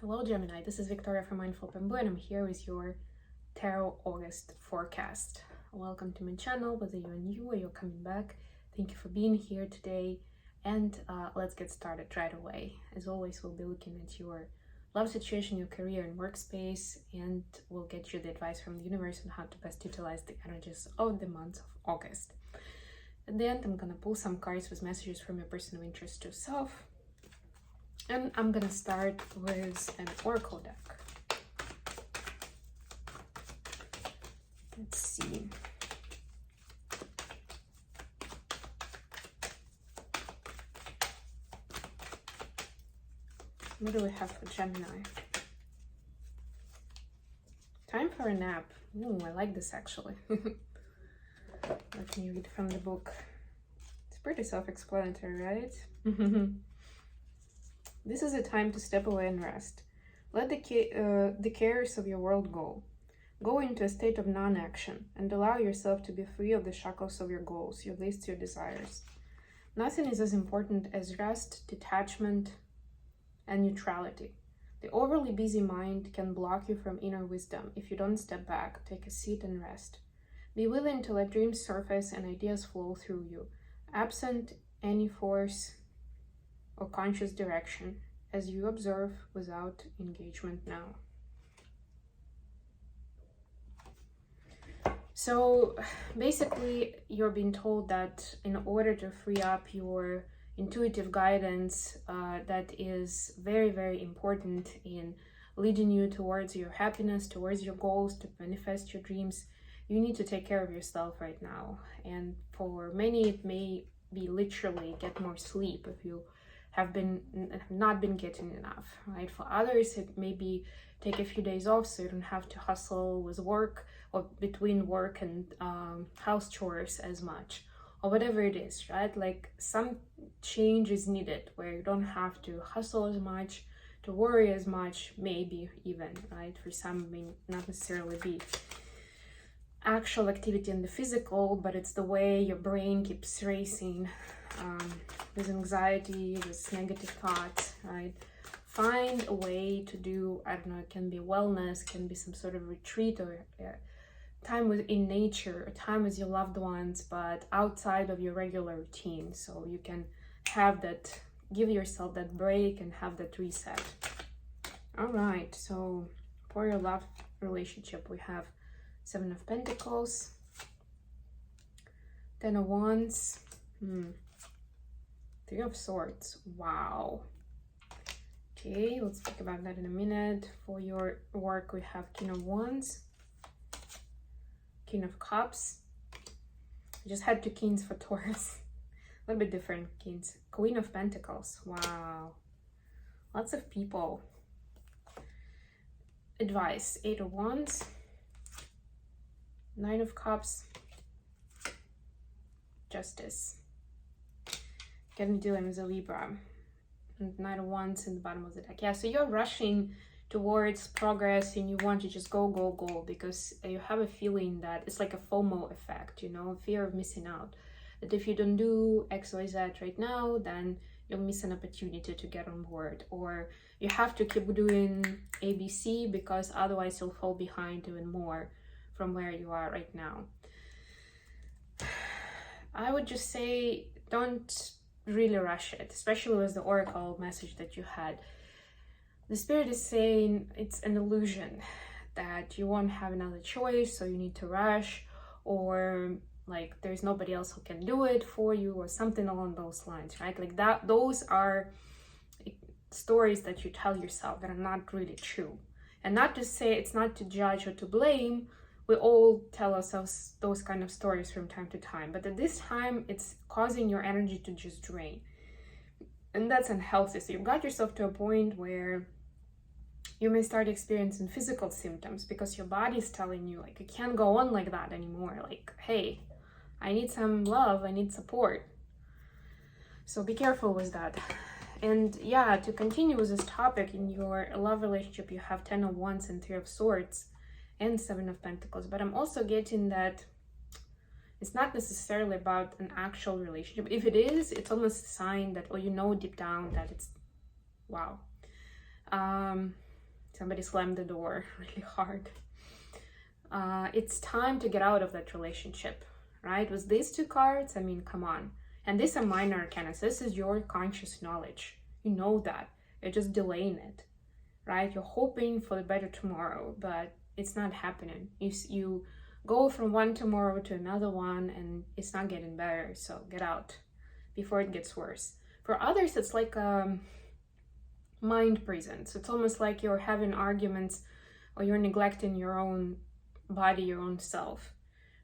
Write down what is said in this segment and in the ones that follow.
Hello Gemini, this is Victoria from Mindful Bamboo and I'm here with your Tarot August forecast. Welcome to my channel, whether you're new or you're coming back. Thank you for being here today and let's get started right away. As always, we'll be looking at your love situation, your career and workspace, and we'll get you the advice from the universe on how to best utilize the energies of the month of August. At the end, I'm gonna pull some cards with messages from your person of interest to self. And I'm gonna start with an oracle deck. Let's see. What do we have for Gemini? Time for a nap. Ooh, I like this actually. Let me read from the book. It's pretty self-explanatory, right? This is a time to step away and rest. Let the cares of your world go. Go into a state of non-action and allow yourself to be free of the shackles of your goals, your lists, your desires. Nothing is as important as rest, detachment, and neutrality. The overly busy mind can block you from inner wisdom if you don't step back, take a seat and rest. Be willing to let dreams surface and ideas flow through you, absent any force or conscious direction, as you observe without engagement now. So basically, you're being told that in order to free up your intuitive guidance that is very, very important in leading you towards your happiness, towards your goals, to manifest your dreams, you need to take care of yourself right now. And for many, it may be literally get more sleep if you have not been getting enough, right? For others, it may be take a few days off so you don't have to hustle with work or between work and house chores as much, or whatever it is, right? Like some change is needed where you don't have to hustle as much, to worry as much, maybe even, right? For some, it may not necessarily be actual activity in the physical, but it's the way your brain keeps racing with anxiety, with negative thoughts, right? Find a way to do, I don't know, it can be wellness, can be some sort of retreat or time in nature, time with your loved ones, but outside of your regular routine. So you can have that, give yourself that break and have that reset. All right, so for your love relationship, we have 7 of Pentacles, 10 of Wands, 3 of Swords. Wow. Okay, let's talk about that in a minute. For your work, we have King of Wands, King of Cups. I just had 2 Kings for Taurus. A little bit different Kings. Queen of Pentacles. Wow. Lots of people. Advice. 8 of Wands, 9 of Cups, Justice. Gonna be dealing with a Libra. And 9 of Wands in the bottom of the deck. Yeah, so you're rushing towards progress and you want to just go, go, go, because you have a feeling that it's like a FOMO effect, you know, fear of missing out. That if you don't do X, Y, Z right now, then you'll miss an opportunity to get on board. Or you have to keep doing ABC because otherwise you'll fall behind even more from where you are right now. I would just say don't really rush it, especially with the oracle message that you had. The spirit is saying it's an illusion that you won't have another choice, so you need to rush, or like there's nobody else who can do it for you, or something along those lines, right? Like that, those are stories that you tell yourself that are not really true. And not to say, it's not to judge or to blame. We all tell ourselves those kind of stories from time to time, but at this time it's causing your energy to just drain, and that's unhealthy. So you got yourself to a point where you may start experiencing physical symptoms because your body is telling you, like, you can't go on like that anymore. Like, hey, I need some love, I need support. So be careful with that. And yeah, to continue with this topic, in your love relationship, you have 10 of Wands and 3 of Swords and 7 of Pentacles. But I'm also getting that it's not necessarily about an actual relationship. If it is, it's almost a sign that, or you know deep down that it's, wow. somebody slammed the door really hard. It's time to get out of that relationship, right? With these two cards, I mean, come on. And these are minor arcana. So this is your conscious knowledge. You know that. You're just delaying it, right? You're hoping for a better tomorrow, but it's not happening. You go from one tomorrow to another one, and it's not getting better. So get out before it gets worse. For others, it's like mind prison. So it's almost like you're having arguments, or you're neglecting your own body, your own self,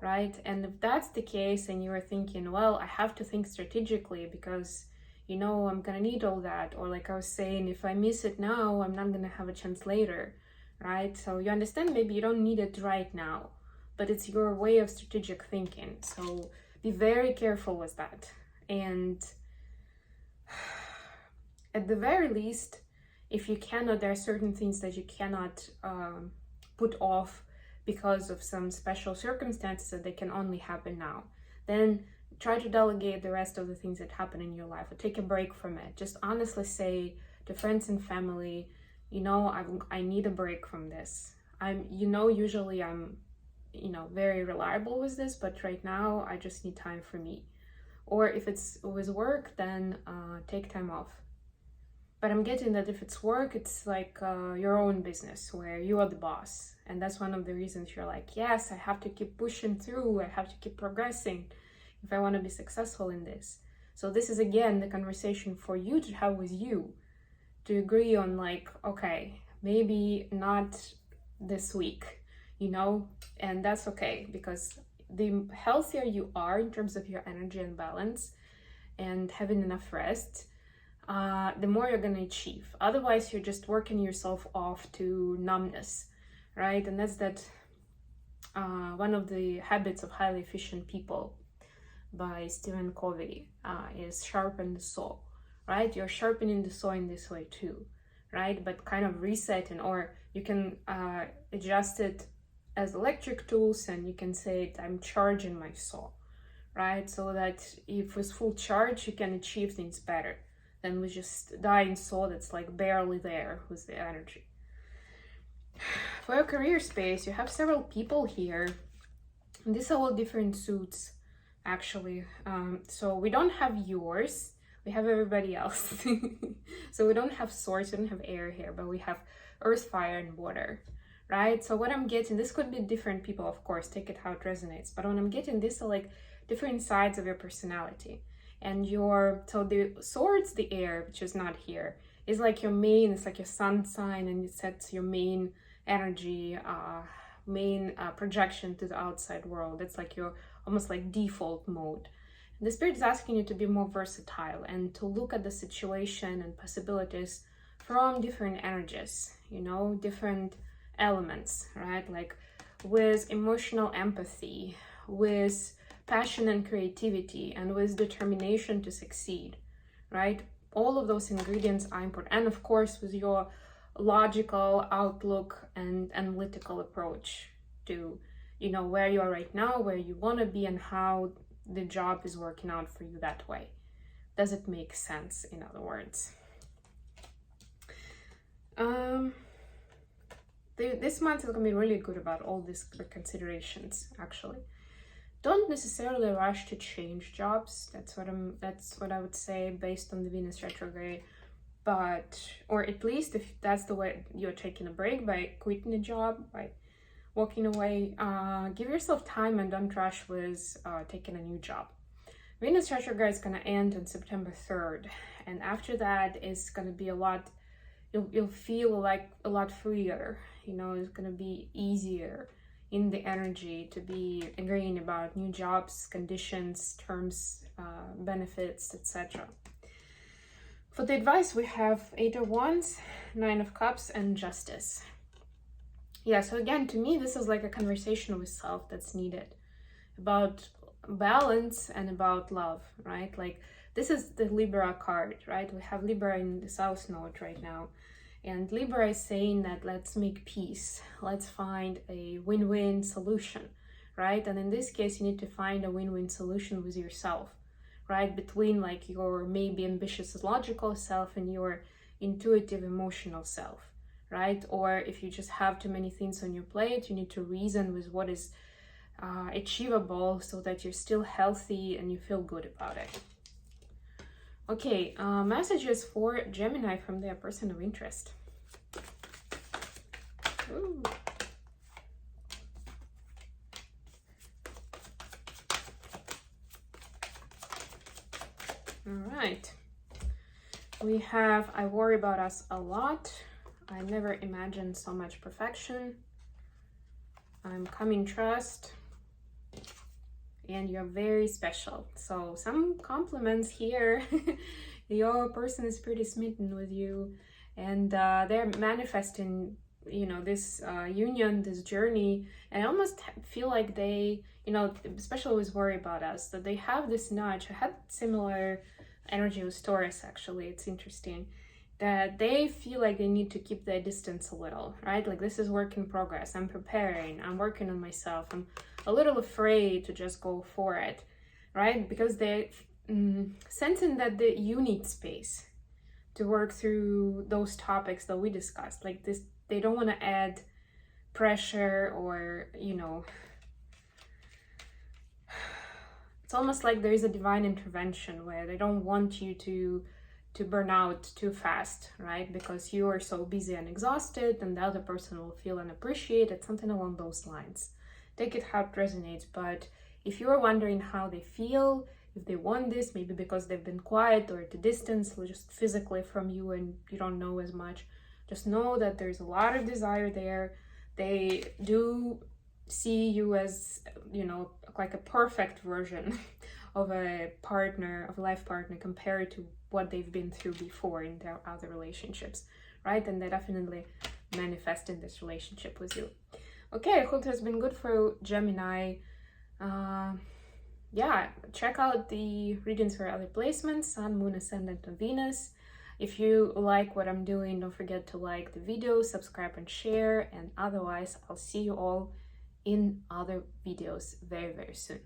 right? And if that's the case, and you're thinking, well, I have to think strategically because, you know, I'm gonna need all that, or like I was saying, if I miss it now, I'm not gonna have a chance later, right? So you understand, maybe you don't need it right now, but it's your way of strategic thinking. So be very careful with that. And at the very least, if you cannot, there are certain things that you cannot put off because of some special circumstances that they can only happen now, then try to delegate the rest of the things that happen in your life, or take a break from it. Just honestly say to friends and family, you know, I need a break from this. Usually I'm, you know, very reliable with this, but right now I just need time for me. Or if it's with work, then take time off. But I'm getting that if it's work, it's like your own business where you are the boss. And that's one of the reasons you're like, yes, I have to keep pushing through. I have to keep progressing if I want to be successful in this. So this is, again, the conversation for you to have with you, to agree on like, okay, maybe not this week, you know, and that's okay, because the healthier you are in terms of your energy and balance and having enough rest, the more you're going to achieve. Otherwise, you're just working yourself off to numbness, right? And that's one of the habits of highly efficient people by Stephen Covey is sharpen the saw, right? You're sharpening the saw in this way too, right? But kind of resetting, or you can adjust it as electric tools, and you can say, I'm charging my saw, right? So that if with full charge, you can achieve things better than with just dying saw that's like barely there with the energy. For your career space, you have several people here. And these are all different suits, actually. So we don't have yours, we have everybody else. So we don't have swords, we don't have air here, but we have earth, fire, and water, right? So what I'm getting, this could be different people, of course, take it how it resonates, but when I'm getting this are like different sides of your personality. And so the swords, the air, which is not here, is like your main, it's like your sun sign, and it sets your main energy, main projection to the outside world. It's like your almost like default mode. And the spirit is asking you to be more versatile and to look at the situation and possibilities from different energies, you know, different elements, right? Like with emotional empathy, with passion and creativity, and with determination to succeed, right? All of those ingredients are important. And of course, with your logical outlook and analytical approach to, you know, where you are right now, where you want to be, and how the job is working out for you that way. Does it make sense, in other words? This month is going to be really good about all these considerations, actually. Don't necessarily rush to change jobs. That's what I would say based on the Venus retrograde. But, or at least if that's the way you're taking a break by quitting a job, by walking away, give yourself time and don't rush with taking a new job. Venus retrograde is going to end on September 3rd. And after that, it's going to be a lot, you'll feel like a lot freer. You know, it's going to be easier in the energy to be agreeing about new jobs, conditions, terms, benefits, etc. For the advice, we have 8 of Wands, 9 of Cups, and Justice. Yeah, so again, to me, this is like a conversation with self that's needed about balance and about love, right? Like, this is the Libra card, right? We have Libra in the South Node right now. And Libra is saying that let's make peace. Let's find a win-win solution, right? And in this case, you need to find a win-win solution with yourself, right? Between like your maybe ambitious logical self and your intuitive emotional self, right? Or if you just have too many things on your plate, you need to reason with what is achievable so that you're still healthy and you feel good about it. Okay, messages for Gemini from their person of interest. Ooh. All right. We have, I worry about us a lot. I never imagined so much perfection. I'm coming trust. And you're very special. So some compliments here. Your person is pretty smitten with you, and they're manifesting, you know, this union, this journey. And I almost feel like they, you know, especially with worry about us, that they have this nudge. I had similar energy with Taurus, actually. It's interesting that they feel like they need to keep their distance a little, right? Like, this is work in progress. I'm preparing, I'm working on myself. I'm a little afraid to just go for it, right? Because they're sensing that you need space to work through those topics that we discussed. Like this, they don't want to add pressure or, you know, it's almost like there is a divine intervention where they don't want you to burn out too fast, right? Because you are so busy and exhausted, and the other person will feel unappreciated, something along those lines. Take it how it resonates. But if you're wondering how they feel, if they want this, maybe because they've been quiet or at a distance, or just physically from you and you don't know as much, just know that there's a lot of desire there. They do see you as, you know, like a perfect version of a partner, of a life partner, compared to what they've been through before in their other relationships, right? And they definitely manifest in this relationship with you. Okay, I hope it has been good for Gemini. Yeah, check out the readings for other placements, Sun, Moon, Ascendant, and Venus. If you like what I'm doing, don't forget to like the video, subscribe and share. And otherwise, I'll see you all in other videos very, very soon.